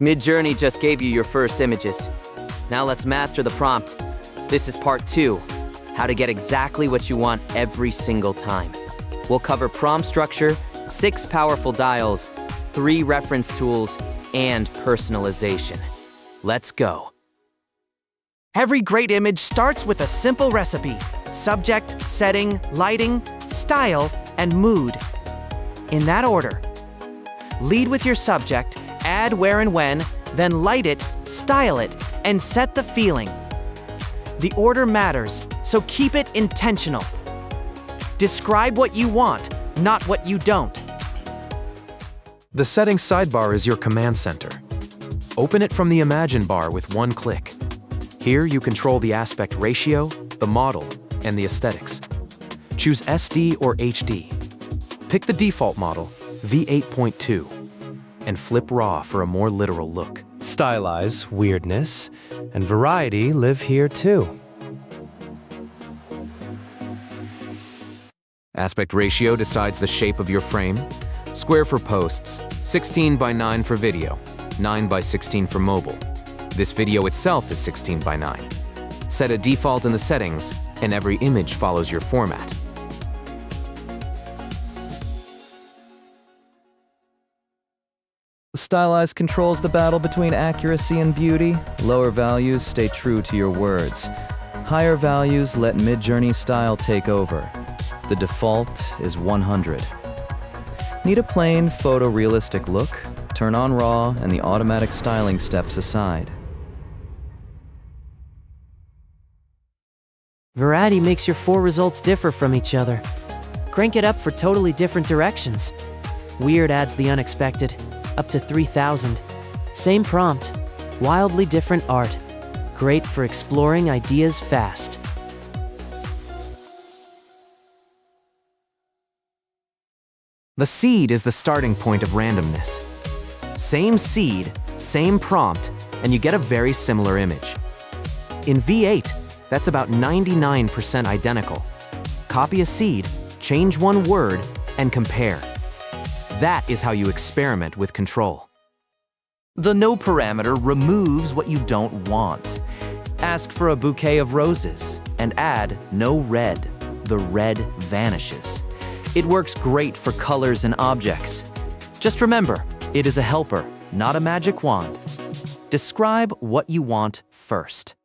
Midjourney just gave you your first images. Now let's master the prompt. This is part 2, how to get exactly what you want every single time. We'll cover prompt structure, 6 powerful dials, 3 reference tools, and personalization. Let's go. Every great image starts with a simple recipe: subject, setting, lighting, style, and mood. In that order. Lead with your subject, add where and when, then light it, style it, and set the feeling. The order matters, so keep it intentional. Describe what you want, not what you don't. The Settings Sidebar is your command center. Open it from the Imagine bar with one click. Here you control the aspect ratio, the model, and the aesthetics. Choose SD or HD. Pick the default model, V8.2, and flip RAW for a more literal look. Stylize, weirdness, and variety live here too. Aspect ratio decides the shape of your frame. Square for posts, 16 by 9 for video, 9 by 16 for mobile. This video itself is 16 by 9. Set a default in the settings, and every image follows your format. Stylize controls the battle between accuracy and beauty. Lower values stay true to your words. Higher values let Midjourney style take over. The default is 100. Need a plain, photorealistic look? Turn on RAW and the automatic styling steps aside. Variety makes your 4 results differ from each other. Crank it up for totally different directions. Weird adds the unexpected, up to 3,000. Same prompt, wildly different art. Great for exploring ideas fast. The seed is the starting point of randomness. Same seed, same prompt, and you get a very similar image. In V8, that's about 99% identical. Copy a seed, change one word, and compare. That is how you experiment with control. The no parameter removes what you don't want. Ask for a bouquet of roses and add no red. The red vanishes. It works great for colors and objects. Just remember, it is a helper, not a magic wand. Describe what you want first.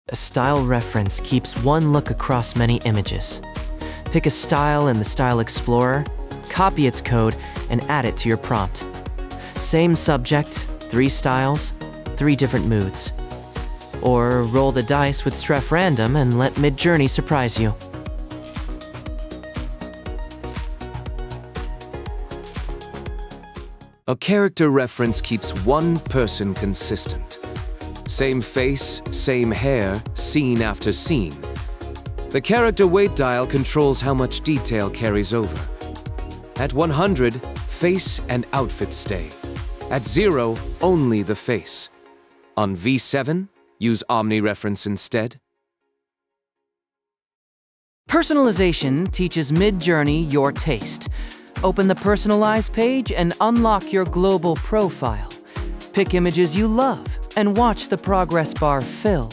A style reference keeps one look across many images. Pick a style in the Style Explorer, copy its code, and add it to your prompt. Same subject, 3 styles, 3 different moods. Or roll the dice with sref random and let Midjourney surprise you. A character reference keeps one person consistent. Same face, same hair, scene after scene. The character weight dial controls how much detail carries over. At 100, face and outfit stay. At 0, only the face. On V7, use omni-reference instead. Personalization teaches Midjourney your taste. Open the Personalize page and unlock your global profile. Pick images you love and watch the progress bar fill.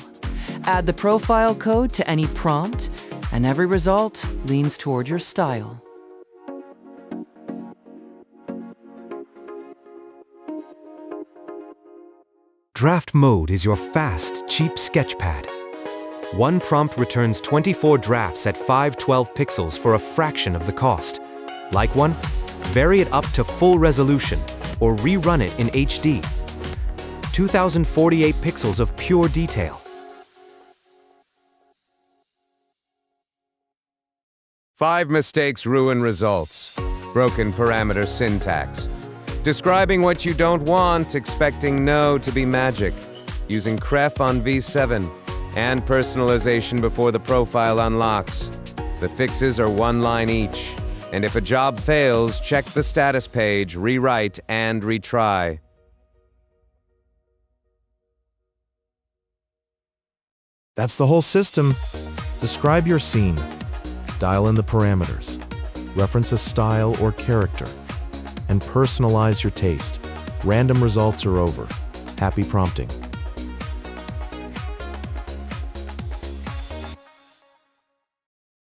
Add the profile code to any prompt, and every result leans toward your style. Draft mode is your fast, cheap sketchpad. One prompt returns 24 drafts at 512 pixels for a fraction of the cost. Like one? Vary it up to full resolution or rerun it in HD. 2048 pixels of pure detail. 5 mistakes ruin results. Broken parameter syntax. Describing what you don't want, expecting no to be magic. Using cref on V7. And personalization before the profile unlocks. The fixes are 1 line each. And if a job fails, check the status page, rewrite, and retry. That's the whole system. Describe your scene. Dial in the parameters. Reference a style or character. And personalize your taste. Random results are over. Happy prompting.